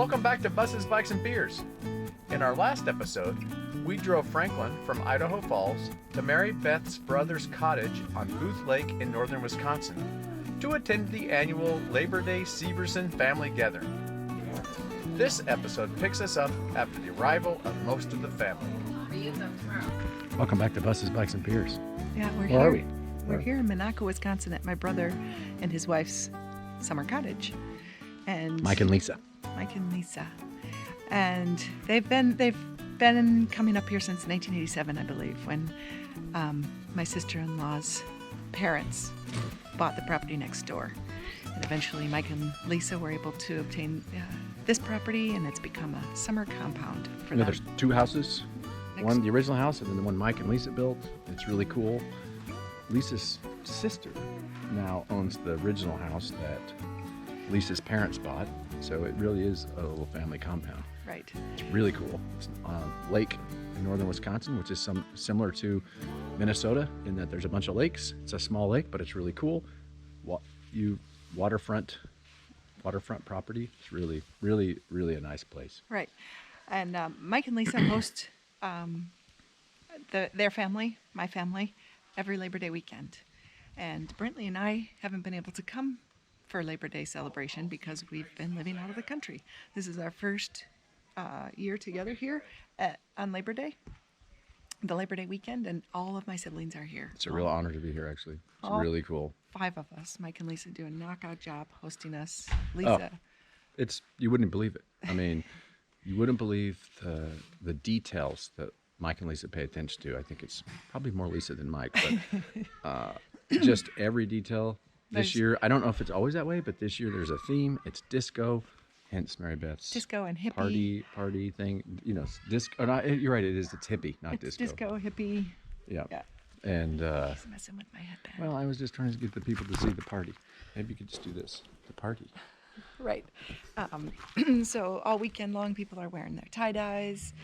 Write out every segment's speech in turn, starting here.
Welcome back to Buses, Bikes, and Beers. In our last episode, we drove Franklin from Idaho Falls to Mary Beth's brother's cottage on Booth Lake in northern Wisconsin to attend the annual Labor Day Severson family gathering. This episode picks us up after the arrival of most of the family. Welcome back to Buses, Bikes, and Beers. Yeah, we're Where here. are we? We're here in Monaco, Wisconsin at my brother and his wife's summer cottage. And Mike and Lisa. Mike and Lisa. And they've been coming up here since 1987, I believe, when my sister-in-law's parents bought the property next door. And eventually Mike and Lisa were able to obtain this property, and it's become a summer compound for them. There's two houses. One, the original house, and then the one Mike and Lisa built. It's really cool. Lisa's sister now owns the original house that Lisa's parents bought. So it really is a little family compound. Right. It's really cool. It's on a lake in northern Wisconsin, which is similar to Minnesota in that there's a bunch of lakes. It's a small lake, but it's really cool. Waterfront property. It's really, really, really a nice place. Right. And Mike and Lisa host their family, my family, every Labor Day weekend. And Brentley and I haven't been able to come for Labor Day celebration because we've been living out of the country. This is our first year together here on Labor Day, the Labor Day weekend, and all of my siblings are here. It's a real honor to be here, actually. It's really cool. 5 of us. Mike and Lisa do a knockout job hosting us. Lisa. You wouldn't believe it. I mean, you wouldn't believe the details that Mike and Lisa pay attention to. I think it's probably more Lisa than Mike, but just every detail. This year, I don't know if it's always that way, but this year there's a theme. It's disco, hence Mary Beth's disco and hippie party thing. You know, disco. You're right. It's hippie, not it's disco. Disco, hippie. Yeah. Yeah. And He's messing with my headband. well, I was just trying to get the people to see the party. Maybe you could just do this, the party. Right. So all weekend long, people are wearing their tie-dyes.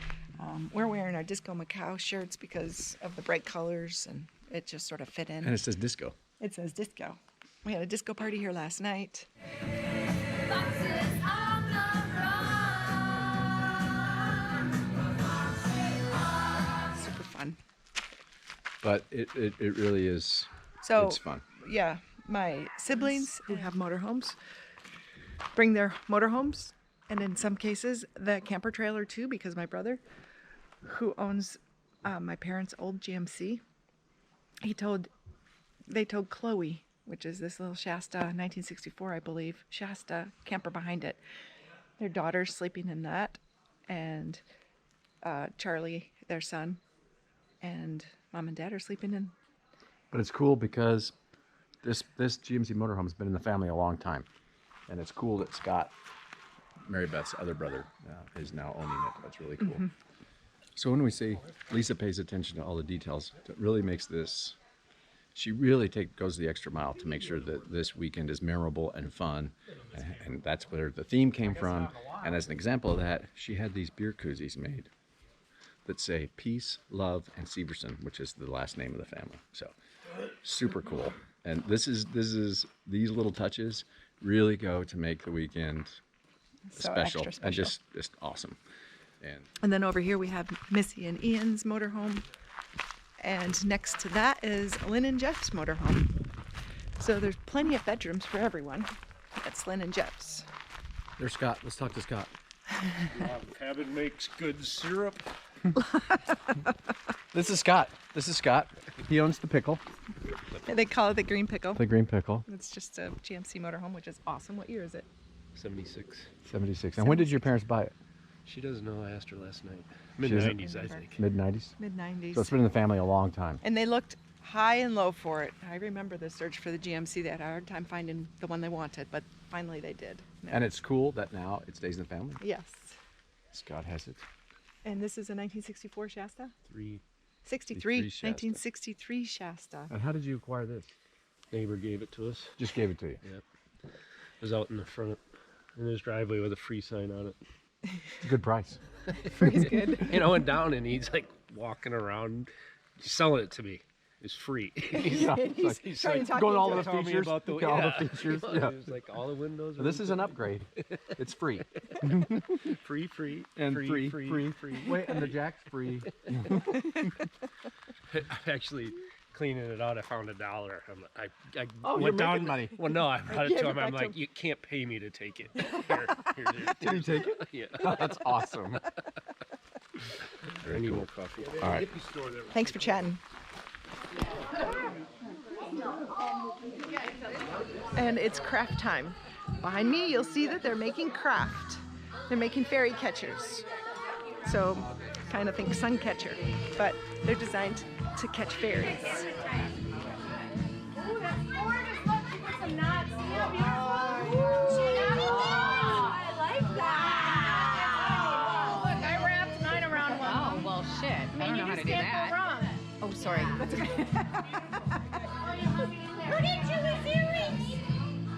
We're wearing our Disco Macau shirts because of the bright colors, and it just sort of fit in. And it says disco. It says disco. We had a disco party here last night. Super fun. But it really is. So it's fun. Yeah, my siblings who have motorhomes bring their motorhomes, and in some cases the camper trailer too, because my brother, who owns my parents' old GMC, they towed Chloe, which is this little Shasta 1964, I believe, Shasta camper behind it. Their daughter's sleeping in that, and Charlie, their son, and mom and dad are sleeping in. But it's cool because this GMC motorhome has been in the family a long time, and it's cool that Scott, Mary Beth's other brother, is now owning it. That's really cool. Mm-hmm. So when we say Lisa pays attention to all the details, it really makes this. She really goes the extra mile to make sure that this weekend is memorable and fun, and that's where the theme came from. And as an example of that, she had these beer koozies made that say Peace, Love, and Severson, which is the last name of the family. So super cool. And these little touches really go to make the weekend So special extra and just awesome. And then over here we have Missy and Ian's motorhome. And next to that is Lynn and Jeff's motorhome. So there's plenty of bedrooms for everyone. That's Lynn and Jeff's. There's Scott. Let's talk to Scott. Cabin makes good syrup. This is Scott. He owns the pickle. They call it the Green Pickle. The Green Pickle. It's just a GMC motorhome, which is awesome. What year is it? 76. 76. And when did your parents buy it? She doesn't know. I asked her last night. Mid-90s, I think. Mid-90s? Mid-90s. So it's been in the family a long time. And they looked high and low for it. I remember the search for the GMC. They had a hard time finding the one they wanted, but finally they did. And it's cool that now it stays in the family. Yes. Scott has it. And this is a 1964 Shasta? 63 Shasta. 1963 Shasta. And how did you acquire this? Neighbor gave it to us. Just gave it to you. Yep. It was out in the front in his driveway with a free sign on it. It's a good price. Free's good. And I went down and he's like walking around selling it to me. is free. Yeah, He's he's trying to talk going you all into the Tell me features. about the- all the yeah. features. It Yeah. was like all the windows. This is an upgrade. It's free. free, And free. free. Wait, and the jack's free. Actually, cleaning it out, I found $1. I Oh, went you're down. making money. Well, no, I brought it gave to it him. back I'm to like, him. you can't pay me to take it. Here, Did you take it? yeah. That's awesome. I need more coffee. All right. Thanks for chatting. And it's craft time. Behind me, you'll see that they're making craft. They're making fairy catchers. So, kind of think sun catcher, but they're designed to catch fairies. Ooh, that's gorgeous. Look, she put some knots. See how beautiful? I like that. Look, I wrapped mine around one. Oh, well, shit. I don't know how to do that. Wrong. Oh, sorry. Look at Julie's earrings.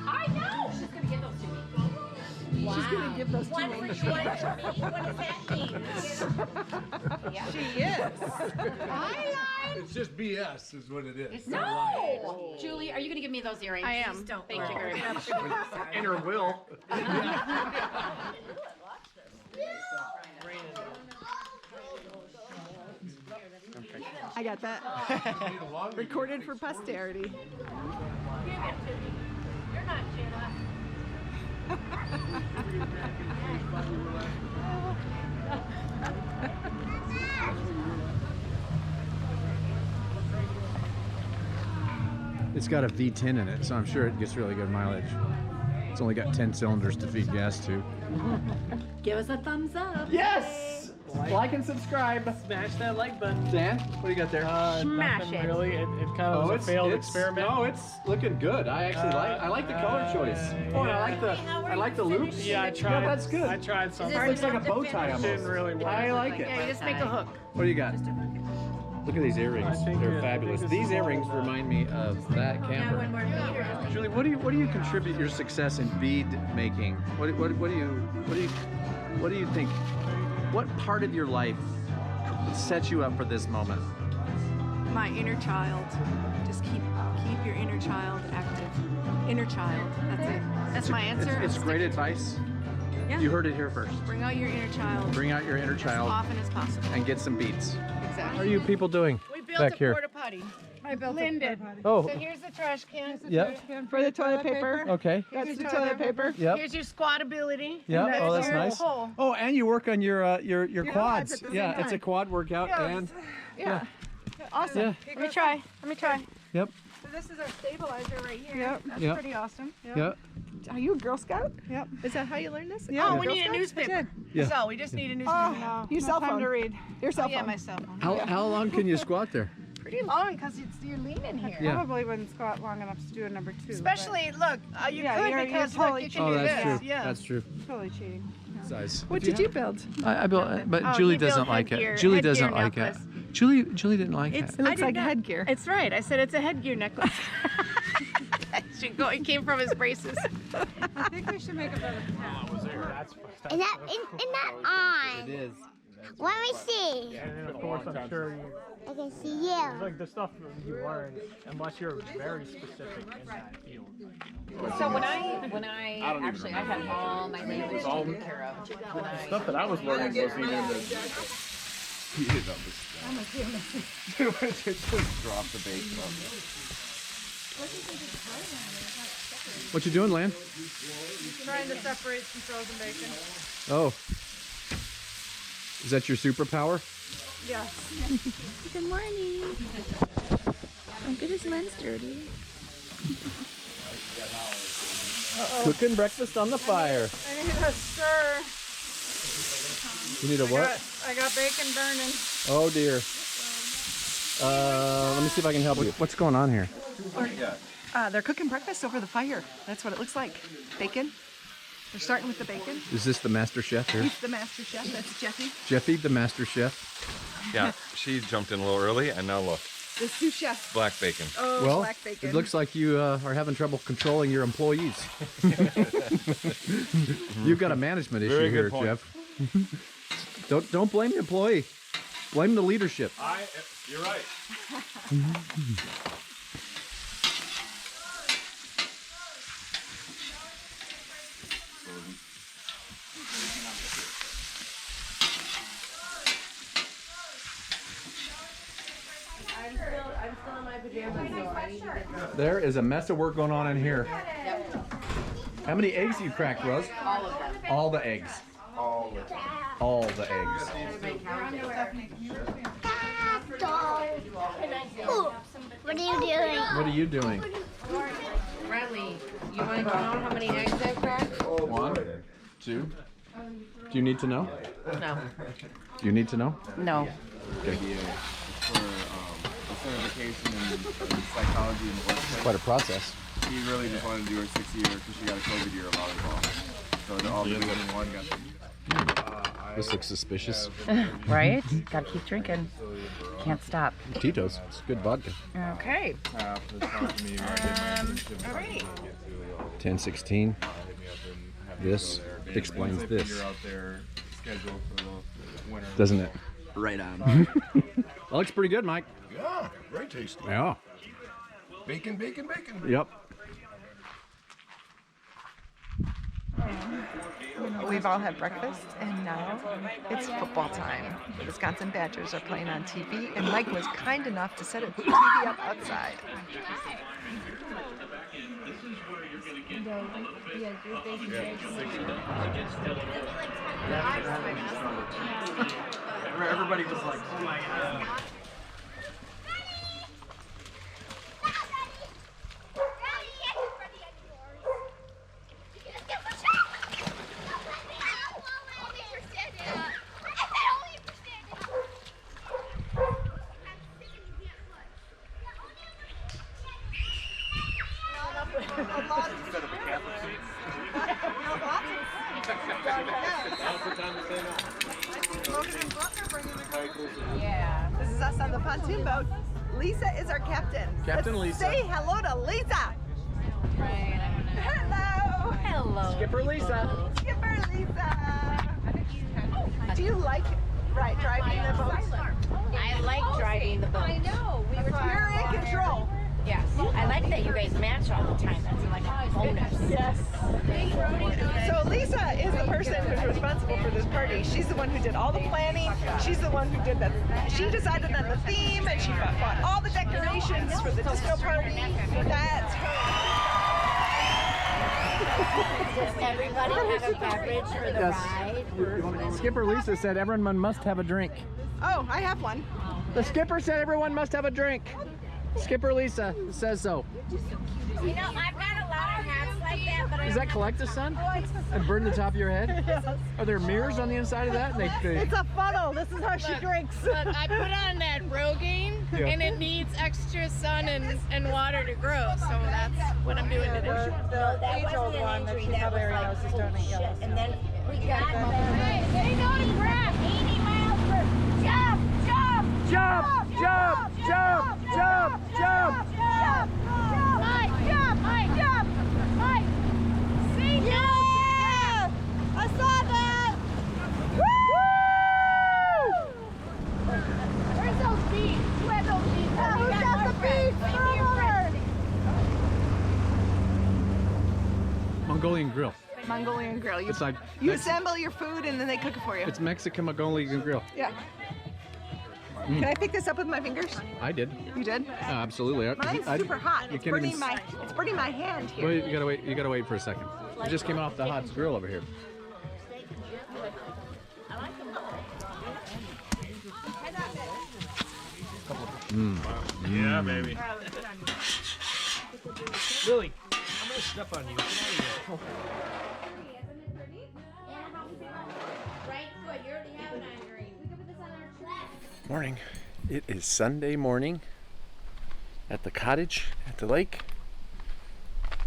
I know. She's gonna give those to me. Wow. She's gonna give those to One me. for you, one for me. What does that mean? She is. I lied. It's just BS is what it is. No. Julie, are you going to give me those earrings? I am. Thank you very much. And her will. I got that. Recorded for posterity. You're not Jenna. It's got a V10 in it, so I'm sure it gets really good mileage. It's only got 10 cylinders to feed gas to. Give us a thumbs up. Yes! Like and subscribe. Smash that like button. Dan, what do you got there? Smash Nothing it. really. It kind of was a failed experiment. No, it's looking good. I actually like the color choice. Oh, and I like the loops. Yeah, I tried. Yeah, that's good. I tried something. It looks like a bow tie almost. Didn't really work. I like it. Yeah, you just make a hook. What do you got? Look at these earrings. I think They're I fabulous. think this These is all earrings of that. remind me of that camper. One more meter. Julie, what do you contribute your success in bead making? What do you think? What part of your life set you up for this moment? My inner child. Just keep your inner child active. Inner child. That's it. That's my answer. It's great advice. Yeah. You heard it here first. Bring out your inner child Bring out your inner as child often as possible. and get some beats. Exactly. How are you people doing We built back a here? porta potty. I built Lyndon. Oh, So here's the trash can. yep. For the toilet paper. Okay. That's the toilet paper. Yep. Here's your squatability. Yep. And Oh, that's your nice. hole. Oh, and you work on your quads. quads at the same Yeah, it's a time. quad workout and Yeah. Awesome. yeah. Let me try. Let me try. Yep. So this is our stabilizer right here. Yep. That's Yep. pretty awesome. Yep. Are you a Girl Scout? Yep. Is that how you learned this? Oh, You're we Girl need a Scout? newspaper. Yeah. So we just need a newspaper. Your cell phone. to read. Your cell Oh, yeah, phone. my cell phone. How long can you squat there? Pretty long because you're leaning here. Yeah. Probably wouldn't squat long enough to do a number two. Especially, look, you Yeah, could you're because totally look, you can Oh, do that's this. true. Yeah. That's true. but totally cheating. Size. What did you build? I built, but Oh, Julie you built doesn't like headgear- it. Julie headgear doesn't like it. necklace. Julie didn't like It's- it. It I looks did like not- headgear. It's right. I said it's a headgear necklace. It came from his braces. I think we should make a better pen. Is that on? It is. Let me see. And then of course I'm sure you, I can see you. like the stuff you learn, unless you're very specific in that field. So when I actually I had all my neighbors taken care of. When I, Stuff that I was learning wasn't even Just drop the bait. What you doing, Lan? Trying to separate some frozen bacon. Oh. Is that your superpower? Yes. Good morning. My goodness, mine's dirty. Cooking breakfast on the fire. I need a stir. You need a what? I got bacon burning. Oh dear. Let me see if I can help you. What's going on here? They're cooking breakfast over the fire. That's what it looks like. Bacon. They're starting with the bacon. Is this the master chef here? He's the master chef. That's Jeffy. Jeffy, the master chef. Yeah, she jumped in a little early, and now look, The sous chef. black bacon. Oh, Well, black bacon. it looks like you are having trouble controlling your employees. You've got a management issue Very here, good point. Jeff. Don't blame the employee. Blame the leadership. You're right. I'm still in my pajamas, so I need to get dressed. There is a mess of work going on in here. How many eggs you cracked, Rose? All of them. All the eggs. All the eggs. Ooh, what are you doing? What are you doing? Bradley, you want to count how many eggs I've cracked? 1, 2. Do you need to know? No. Do you need to know? No. Okay. For certification in psychology and work. Quite a process. She really just wanted to do her 6th year because she got a COVID year of volleyball. So all the division one got to. This looks suspicious. Right? Gotta keep drinking. Can't stop. Tito's. It's good vodka. Okay. All right. 1016. This explains this. Doesn't it? Right on. That looks pretty good, Mike. Yeah, very tasty. Yeah. Bacon, bacon, bacon. Yep. We've all had breakfast, and now it's football time. The Wisconsin Badgers are playing on TV, and Mike was kind enough to set a TV up outside. Everybody was like, oh my God. Yeah. This is us on the pontoon boat. Lisa is our captain. Captain Let's Lisa. Say hello to Lisa. Hello. Hello. Skipper Lisa. Skipper Lisa. Do you like driving the boat? I like driving the boat. I know. We were You're in control. Yes. I like that you guys match all the time. That's like a bonus. Yes. So Lisa is the person who's responsible for this party. She's the one who did all the planning. She's the one who did the. She decided on the theme, and she bought all the decorations for the disco party. That's her. Does everybody have a beverage for the ride? Skipper Lisa said everyone must have a drink. Oh, I have one. The skipper said everyone must have a drink. Skipper Lisa says so. You know, I've got a lot of hats like that, but Does that collect the sun and burn the top of your head? Yes. Are there mirrors on the inside of that? It's a funnel. This is how she drinks. But I put on that Rogaine, Yeah. and it needs extra sun and water to grow, so that's what I'm doing today. No, that wasn't an injury. That was like, oh shit. And then we got hey, they know to grab 80 miles per jump, jump, Jump! Jump! Jump! Jump! Jump! jump, Mike, jump, Mike, jump, Mike. See, Yeah! I saw that! where's those beats? Who had those beats? Who's got the beats? Maybe your friend. Mongolian grill. Mongolian grill. You, It's like you assemble your food and then they cook it for you. it's Mexican Mongolian grill. Yeah. Can I pick this up with my fingers? I did. You did? Absolutely. Mine's super hot. You It's can't even. burning it's burning my hand Well, here. you gotta wait. You gotta wait for a second. It just came off the hot grill over here. Yeah, baby. Lily, I'm gonna step on you. Get out of here. Right, good. You already have it on green. We can put this on our track. Morning. It is Sunday morning at the cottage at the lake.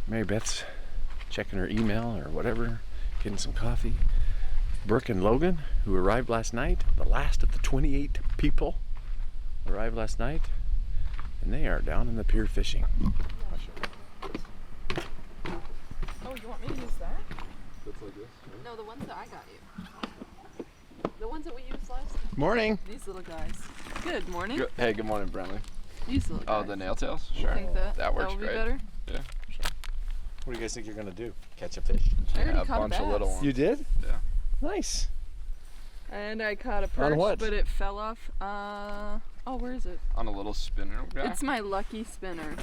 Mary Beth's checking her email or whatever, getting some coffee. Brooke and Logan, who arrived last night, the last of the 28 people arrived last night, and they are down in the pier fishing. Oh, you want me to use that? Looks like this. No, the ones that I got you. The ones that we used last time. Morning. These little guys. Good morning. Hey, good morning, Brentley. These little guys. Oh, the nail tails? Sure. I think that works would be great. better. Yeah, sure. What do you guys think you're gonna do? Catch a fish? I already A caught bunch a of little bass. ones. You did? Yeah. Nice. And I caught a perch, what? but it fell off. Oh, where is it? On a little spinner guy. It's my lucky spinner.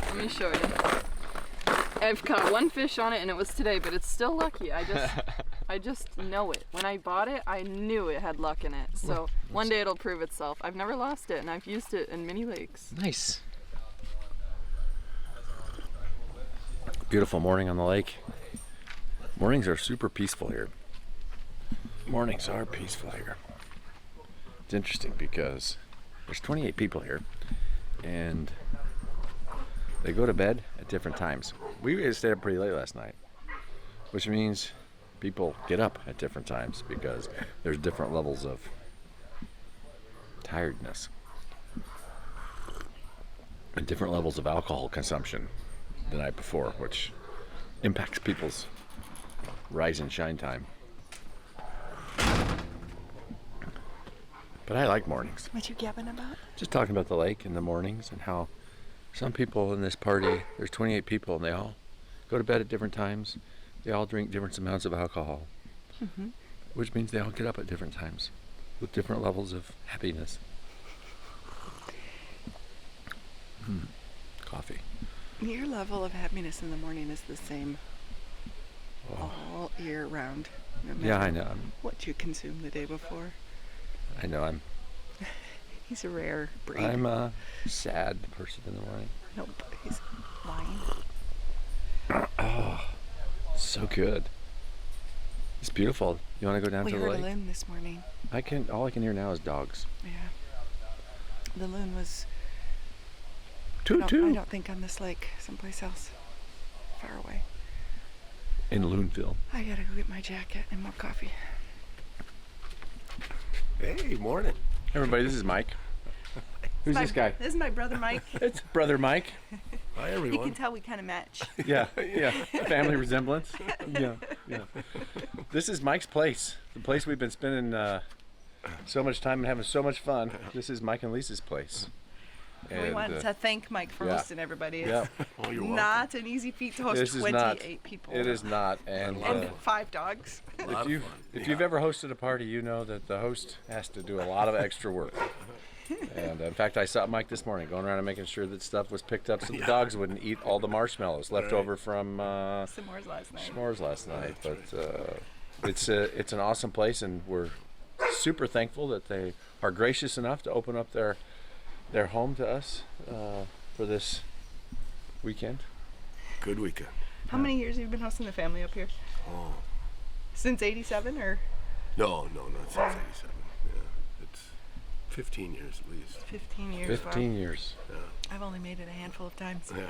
Let me show you. I've caught one fish on it, and it was today, but it's still lucky. I just know it. When I bought it, I knew it had luck in it. So one day it'll prove itself. I've never lost it, and I've used it in many lakes. Nice. Beautiful morning on the lake. Mornings are super peaceful here. Mornings are peaceful here. It's interesting because there's 28 people here, and they go to bed at different times. We stayed up pretty late last night, which means people get up at different times because there's different levels of tiredness and different levels of alcohol consumption the night before, which impacts people's rise and shine time. But I like mornings. What you gabbing about? Just talking about the lake in the mornings and how some people in this party, there's 28 people and they all go to bed at different times. They all drink different amounts of alcohol, which means they all get up at different times with different levels of happiness. Coffee. Your level of happiness in the morning is the same all year round. No Yeah, matter I know. what you consume the day before. I know. He's a rare breed. I'm a sad person in the morning. Nope, he's lying. Oh, so good. It's beautiful. You want to go down We to the heard lake? a loon this morning. All I can hear now is dogs. Yeah. The loon was. Toot I toot. don't think on this lake. Someplace else. Far away. In Loonville. I gotta go get my jacket and more coffee. Hey, morning. Everybody, this is Mike. Who's this guy? This is my brother Mike. It's brother Mike. Hi, You everyone. can tell we kind of match. Yeah. Family resemblance. Yeah. This is Mike's place. The place we've been spending so much time and having so much fun. This is Mike and Lisa's place. We And, want to thank Mike for yeah. hosting everybody. It's Yeah. Oh, you're welcome. not an easy feat to host This is 28 not. people. It is not. And And 5 dogs. if you've ever hosted a party, you know that the host has to do a lot of extra work. And in fact, I saw Mike this morning going around and making sure that stuff was picked up so the dogs wouldn't eat all the marshmallows left over from S'mores last night. s'mores last night. But it's an awesome place, and we're super thankful that they are gracious enough to open up their home to us for this weekend. Good weekend. How many years have you been hosting the family up here? Oh. Since 87 or No, not since 87. Yeah. It's 15 years at least. 15 years? 15 Wow. years. I've only made it a handful of times. Yeah.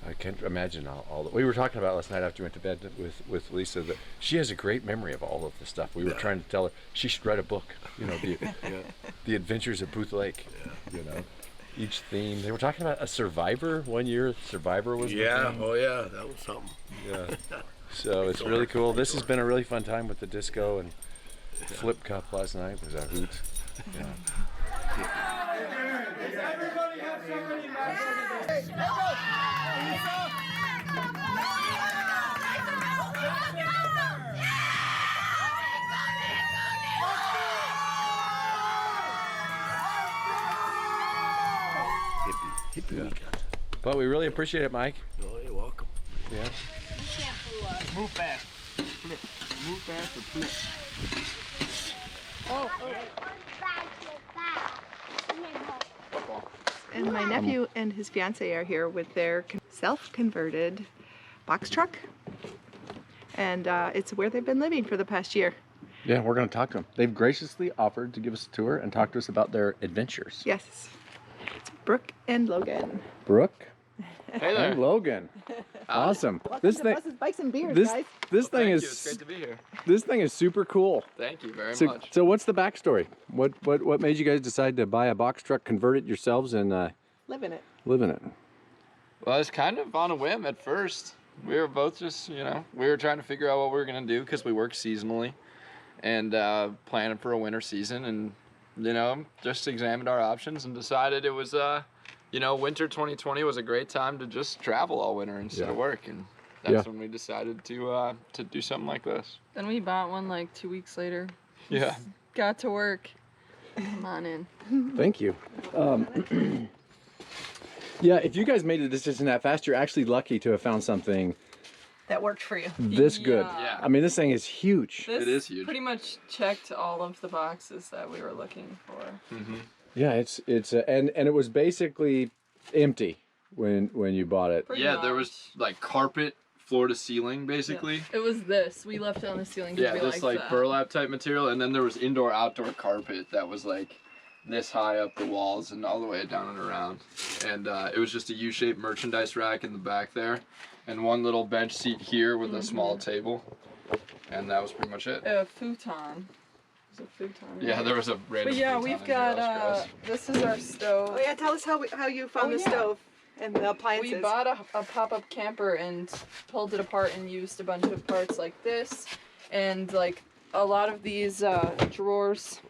I can't imagine all that. We were talking about last night after we went to bed with Lisa that she has a great memory of all of the stuff. We were trying to tell her she should write a book, the Adventures of Booth Lake, each theme. They were talking about a Survivor one year. Survivor was the theme. Oh yeah, that was something. Yeah. So it's really cool. This has been a really fun time with the disco and Flip Cup last night. Was a hoot. Hippie weekend. But we really appreciate it, Mike. Oh, you're welcome. Yeah. Move fast. Flip. Move fast or flip. And my nephew and his fiance are here with their self-converted box truck. And it's where they've been living for the past year. Yeah, we're going to talk to them. They've graciously offered to give us a tour and talk to us about their adventures. Yes. It's Brooke and Logan. Brooke Hey there. and Logan. Awesome. Welcome to Buses, Bikes, and Beers, this guys. this thing Thank is you. It's great to be here. this thing is super cool. Thank you very So, much. so what's the backstory? What made you guys decide to buy a box truck, convert it yourselves, and Live in it. live in it? Well, it's kind of on a whim at first. We were both just, we were trying to figure out what we were going to do because we work seasonally. and planning for a winter season, and just examined our options and decided it was winter 2020 was a great time to just travel all winter instead of work, and that's when we decided to do something like this. Then we bought one like 2 weeks later. Yeah. Got to work. Come on in. Thank you. Yeah, if you guys made a decision that fast, you're actually lucky to have found something that worked for you. This good. Yeah. I mean, this thing is huge. This it is huge. Pretty much checked all of the boxes that we were looking for. Mm-hmm. Yeah, it's and it was basically empty when you bought it. Pretty there much. was like carpet floor to ceiling basically. It was this. We left it on the ceiling. 'Cause we This like that. burlap type material, and then there was indoor outdoor carpet that was like this high up the walls and all the way down and around, and it was just a U-shaped merchandise rack in the back there, and one little bench seat here with a small table, and that was pretty much it. A futon. It was a futon. Yeah, there was a random. But yeah, futon we've in here, that got was this is our stove. Oh yeah, tell us how you found the stove and the appliances. We bought a pop-up camper and pulled it apart and used a bunch of parts like this, and like a lot of these drawers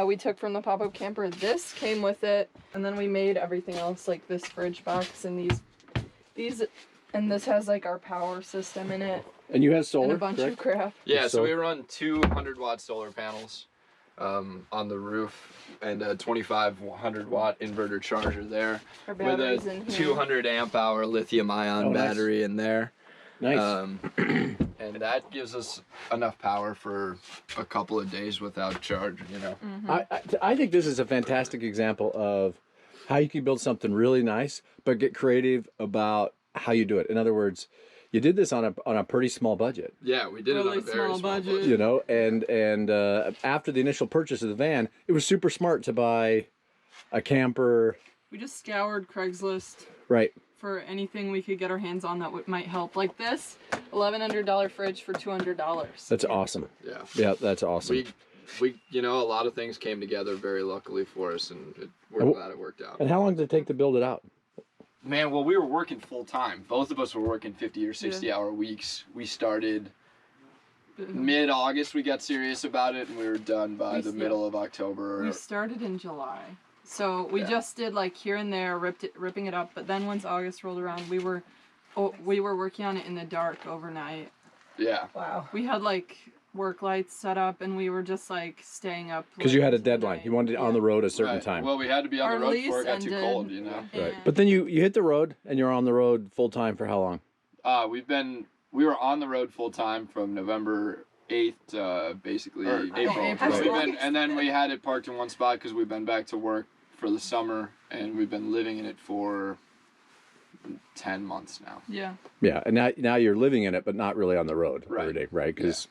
we took from the pop-up camper. This came with it, and then we made everything else like this fridge box and these, and this has like our power system in it. And you had solar, and a bunch of crap. Yeah, so we run 200-watt solar panels on the roof, and a 2,500-watt inverter charger there, Our with batteries a in here. 200 amp hour lithium-ion battery in there. Nice. And that gives us enough power for a couple of days without charge, I think this is a fantastic example of how you can build something really nice, but get creative about how you do it. In other words, you did this on a pretty small budget. Yeah, we did it on a very small budget. You know, and after the initial purchase of the van, it was super smart to buy a camper. We just scoured Craigslist. Right. For anything we could get our hands on that might help. Like this $1,100 fridge for $200. That's awesome. Yeah. Yeah, that's awesome. We a lot of things came together very luckily for us, and we're glad it worked out. And how long did it take to build it out? Man, well, we were working full time. Both of us were working 50 or 60 hour weeks. We started mid-August. We got serious about it, and we were done by the middle of October. We started in July. So we just did like here and there, ripping it up. But then once August rolled around, we were working on it in the dark overnight. Yeah. Wow. We had like work lights set up, and we were just like staying up. Because you had a deadline. You wanted it on the road a certain time. Well, we had to be on Our the road lease before it got too ended, cold, Right. But then you hit the road, and you're on the road full time for how long? We were on the road full time from November 8th to basically April. And then we had it parked in one spot because we've been back to work for the summer, and we've been living in it for 10 months now. Yeah. Yeah, and now you're living in it, but not really on the road every day, right? Because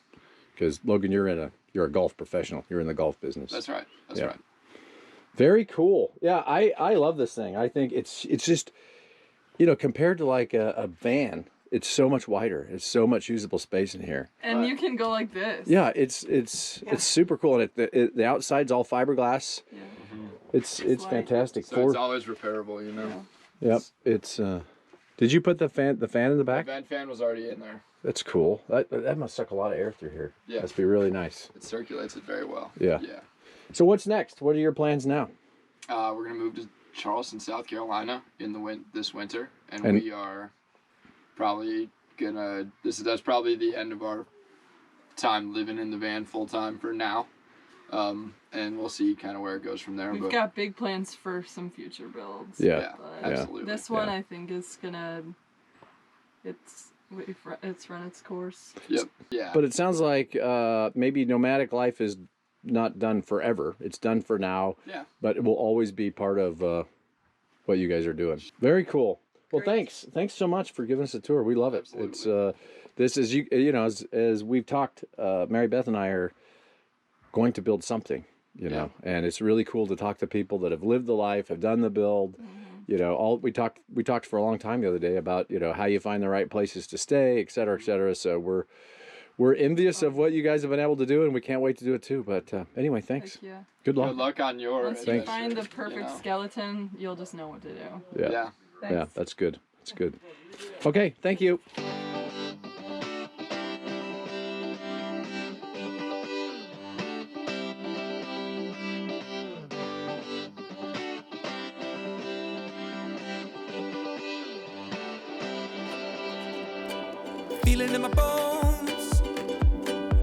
Logan, you're a golf professional. You're in the golf business. That's right. That's right. Very cool. Yeah, I love this thing. I think it's just, compared to like a van, it's so much wider. It's so much usable space in here. And you can go like this. Yeah, it's super cool, and the outside's all fiberglass. Yeah. It's fantastic. So it's always repairable, Yep. It's. Did you put the fan in the back? The fan was already in there. That's cool. That must suck a lot of air through here. Yeah. Must be really nice. It circulates it very well. Yeah. Yeah. So what's next? What are your plans now? We're gonna move to Charleston, South Carolina this winter, and we are probably gonna. That's probably the end of our time living in the van full time for now. And we'll see kind of where it goes from there. We've got big plans for some future builds. Yeah, absolutely. This one I think is gonna. It's run its course. Yep. Yeah. But it sounds like maybe nomadic life is not done forever. It's done for now. Yeah. But it will always be part of what you guys are doing. Very cool. Well, thanks so much for giving us a tour. We love it. Absolutely. This is as we've talked. Mary Beth and I are going to build something. And it's really cool to talk to people that have lived the life, have done the build. We talked for a long time the other day about how you find the right places to stay, et cetera, et cetera. So we're envious of what you guys have been able to do, and we can't wait to do it too. But anyway, thanks. Yeah. Good luck. Good luck on yours. Once you find the perfect skeleton, you'll just know what to do. Yeah. Yeah, that's good. That's good. Okay, thank you. Feel it in my bones,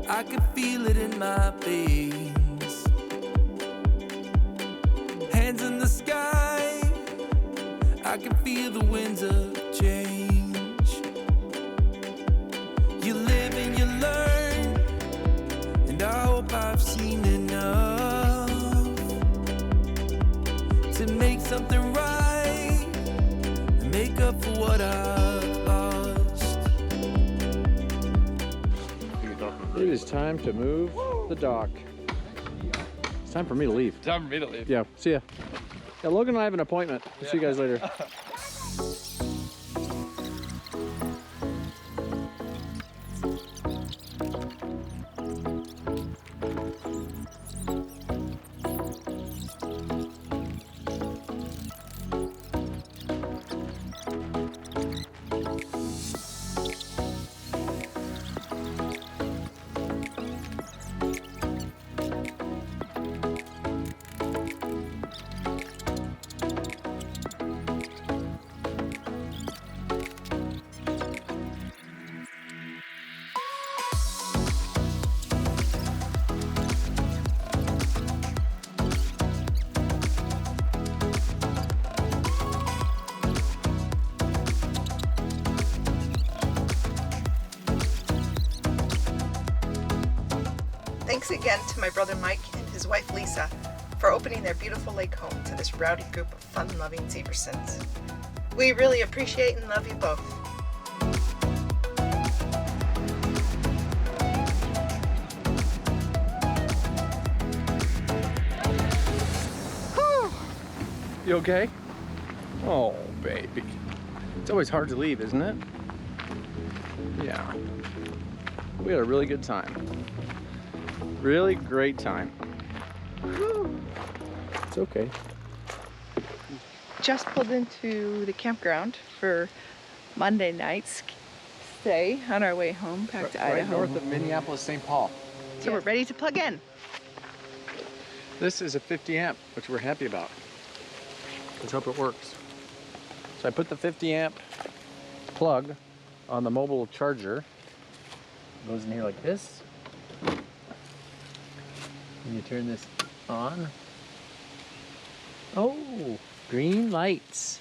I can feel it in my veins. Hands in the sky, I can feel the winds of change. You live and you learn, and I hope I've seen enough to make something right and make up for what I've lost. It is time to move the dock. It's time for me to leave. Time for me to leave. Yeah, see ya. Yeah, Logan and I have an appointment. We'll see you guys later. Thanks again to my brother Mike and his wife Lisa for opening their beautiful lake home to this rowdy group of fun-loving Zebersons. We really appreciate and love you both. Whew. You okay? Oh, baby. It's always hard to leave, isn't it? Yeah. We had a really good time. Really great time. Whew. It's okay. Just pulled into the campground for Monday night's stay on our way home back to Idaho. Right north of Minneapolis, St. Paul. So we're ready to plug in. This is a 50 amp, which we're happy about. Let's hope it works. So I put the 50 amp plug on the mobile charger. It goes in here like this. And you turn this on. Oh, green lights.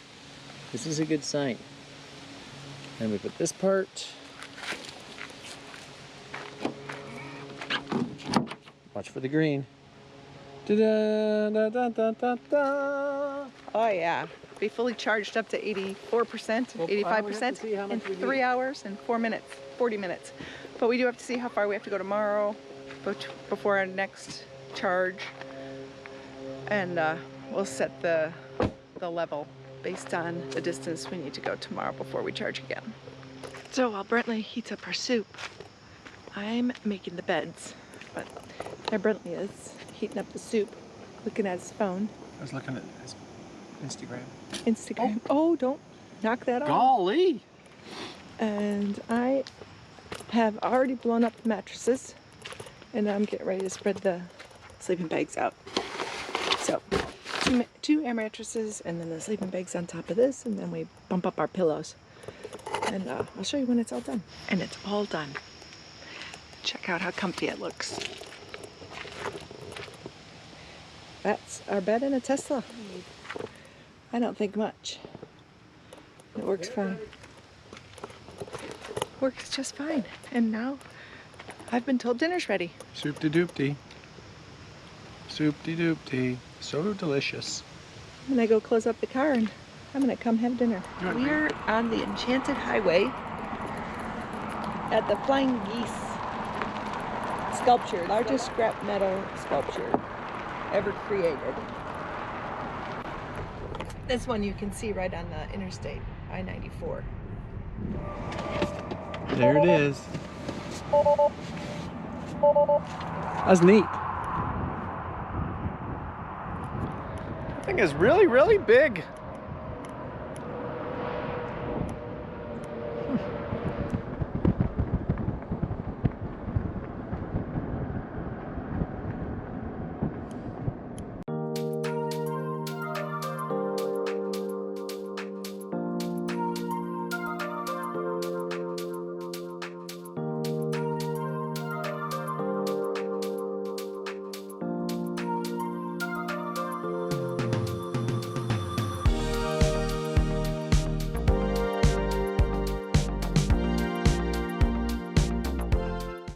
This is a good sign. And we put this part. Watch for the green. Da-da, da, da, da, da. Oh yeah, be fully charged up to 84%, 85% in 3 hours and 4 minutes, 40 minutes. But we do have to see how far we have to go tomorrow before our next charge. And we'll set the level based on the distance we need to go tomorrow before we charge again. So while Brentley heats up our soup, I'm making the beds. But there Brentley is, heating up the soup, looking at his phone. I was looking at his Instagram. Instagram. Oh, don't knock that off. Golly! And I have already blown up the mattresses, and I'm getting ready to spread the sleeping bags out. So, two air mattresses, and then the sleeping bags on top of this, and then we bump up our pillows. And I'll show you when it's all done. And it's all done. Check out how comfy it looks. That's our bed in a Tesla. I don't think much. It works fine. Works just fine. And now I've been told dinner's ready. Soup-de-doop-de. Soup-de-doop-de. So delicious. I'm gonna go close up the car and I'm gonna come have dinner. We're on the Enchanted Highway at the Flying Geese sculpture, largest scrap metal sculpture ever created. This one you can see right on the interstate, I-94. There it is. That's neat. That thing is really, really big.